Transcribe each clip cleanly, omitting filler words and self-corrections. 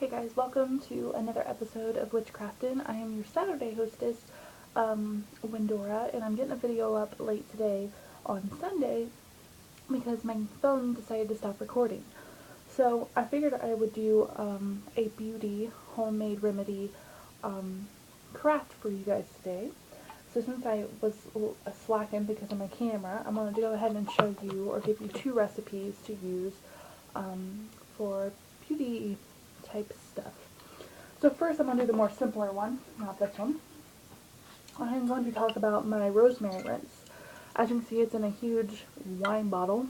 Hey guys, welcome to another episode of Witchcraftin'. I am your Saturday hostess, Windora, and I'm getting a video up late today on Sunday because my phone decided to stop recording. So I figured I would do a beauty homemade remedy craft for you guys today. So since I was slacking because of my camera, I'm going to go ahead and show you or give you two recipes to use for beauty type stuff. So first I'm going to do the more simpler one, not this one. I'm going to talk about my rosemary rinse. As you can see, it's in a huge wine bottle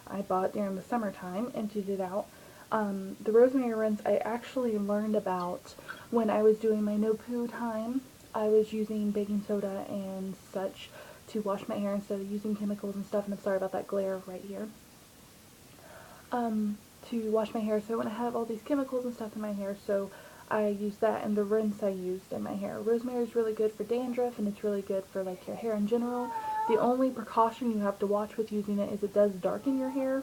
I bought during the summertime, emptied it out. The rosemary rinse I actually learned about when I was doing my no poo time. I was using baking soda and such to wash my hair instead of using chemicals and stuff, and I'm sorry about that glare right here. To wash my hair, so I wouldn't have all these chemicals and stuff in my hair, so I used that, and the rinse I used in my hair. Rosemary is really good for dandruff, and it's really good for like your hair in general. The only precaution you have to watch with using it is it does darken your hair,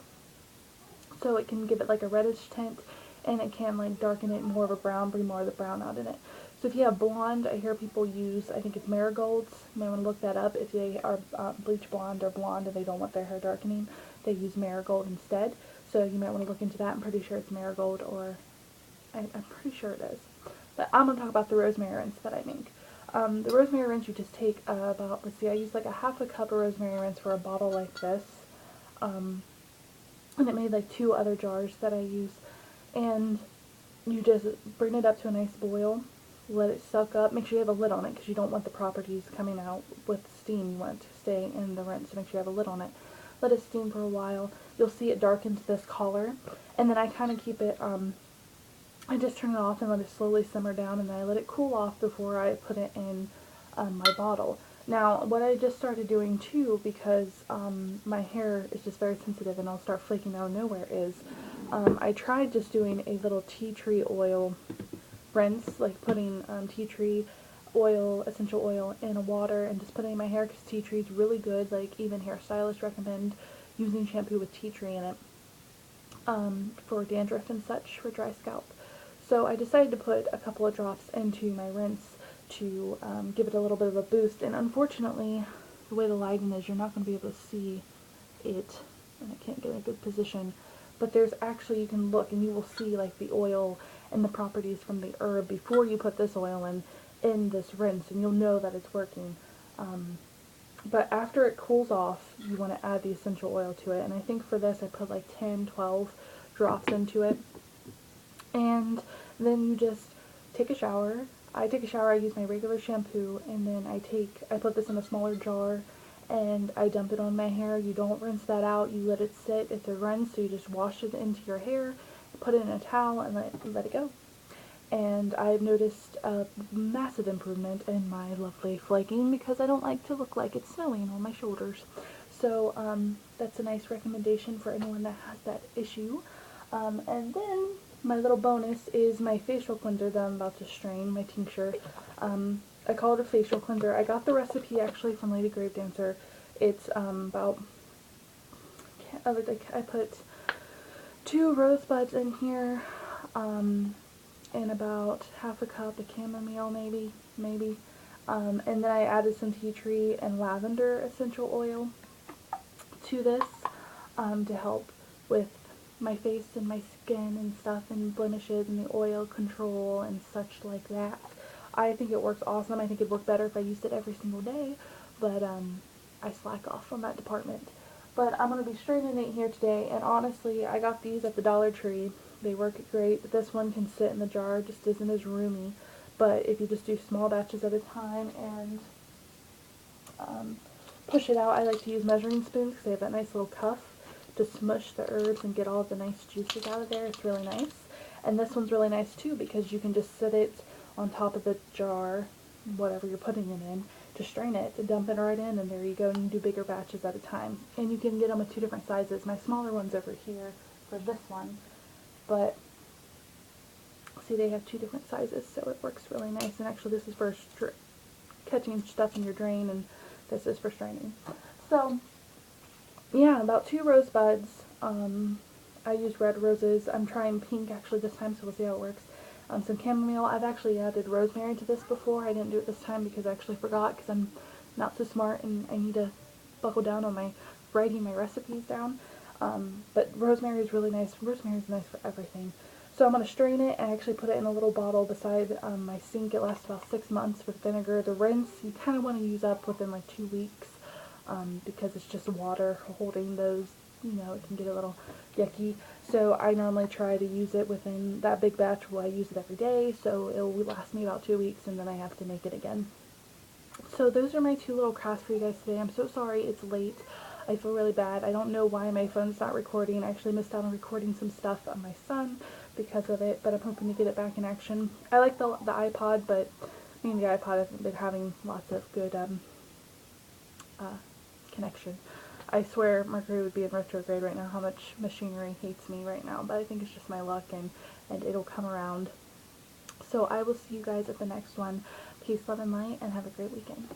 so it can give it like a reddish tint, and it can like darken it more of a brown, bring more of the brown out in it. So if you have blonde, I hear people use, I think it's marigolds, you might want to look that up. If they are bleach blonde or blonde and they don't want their hair darkening, they use marigold instead. So you might want to look into that. I'm pretty sure it's marigold, or I'm pretty sure it is. But I'm going to talk about the rosemary rinse that I make. The rosemary rinse, you just take about, let's see, I use like a half a cup of rosemary rinse for a bottle like this. And it made like 2 other jars that I use. And you just bring it up to a nice boil, let it suck up. Make sure you have a lid on it because you don't want the properties coming out with steam. You want it to stay in the rinse, so make sure you have a lid on it. Let it steam for a while. You'll see it darken to this color, and then I kind of keep it, I just turn it off and let it slowly simmer down, and then I let it cool off before I put it in my bottle. Now, what I just started doing too, because my hair is just very sensitive and I'll start flaking out of nowhere, is I tried just doing a little tea tree oil rinse, like putting tea tree oil, essential oil in a water and just putting it in my hair, because tea tree is really good. Like even hairstylists recommend using shampoo with tea tree in it for dandruff and such for dry scalp. So I decided to put a couple of drops into my rinse to give it a little bit of a boost, and unfortunately the way the lighting is, you're not going to be able to see it, and I can't get in a good position, but there's actually, you can look and you will see like the oil and the properties from the herb before you put this oil in this rinse, and you'll know that it's working. But after it cools off, you want to add the essential oil to it, and I think for this I put like 10, 12 drops into it, and then you just take a shower. I take a shower, I use my regular shampoo, and then I put this in a smaller jar, and I dump it on my hair. You don't rinse that out, you let it sit. It's a rinse, so you just wash it into your hair, put it in a towel, and let it go. And I've noticed a massive improvement in my lovely flaking, because I don't like to look like it's snowing on my shoulders. So that's a nice recommendation for anyone that has that issue. And then my little bonus is my facial cleanser that I'm about to strain, my tincture. I call it a facial cleanser. I got the recipe actually from Lady Gravedancer. It's about, I put 2 rosebuds in here, and about half a cup of chamomile, maybe. And then I added some tea tree and lavender essential oil to this to help with my face and my skin and stuff, and blemishes and the oil control and such like that. I think it works awesome. I think it'd work better if I used it every single day, but I slack off on that department. But I'm going to be straightening it here today, and honestly, I got these at the Dollar Tree. They work great. This one can sit in the jar, just isn't as roomy, but if you just do small batches at a time and push it out, I like to use measuring spoons because they have that nice little cuff to smush the herbs and get all of the nice juices out of there. It's really nice. And this one's really nice too, because you can just sit it on top of the jar, whatever you're putting it in, to strain it, to dump it right in, and there you go, and you do bigger batches at a time. And you can get them with 2 different sizes. My smaller one's over here for this one, but see, they have 2 different sizes, so it works really nice. And actually this is for catching stuff in your drain, and this is for straining. So yeah, about 2 rosebuds, I used red roses. I'm trying pink actually this time, so we'll see how it works. Some chamomile. I've actually added rosemary to this before. I didn't do it this time because I actually forgot because I'm not so smart and I need to buckle down on my writing my recipes down. But rosemary is really nice. Rosemary is nice for everything. So I'm going to strain it and actually put it in a little bottle beside my sink. It lasts about 6 months with vinegar. The rinse you kind of want to use up within like 2 weeks because it's just water holding those. You know, it can get a little yucky. So I normally try to use it within that big batch where I use it every day. So it will last me about 2 weeks and then I have to make it again. So those are my 2 little crafts for you guys today. I'm so sorry it's late. I feel really bad. I don't know why my phone's not recording. I actually missed out on recording some stuff on my son because of it, but I'm hoping to get it back in action. I like the iPod, but me and the iPod haven't been having lots of good connection. I swear Mercury would be in retrograde right now, how much machinery hates me right now, but I think it's just my luck and it'll come around. So I will see you guys at the next one. Peace, love, and light, and have a great weekend.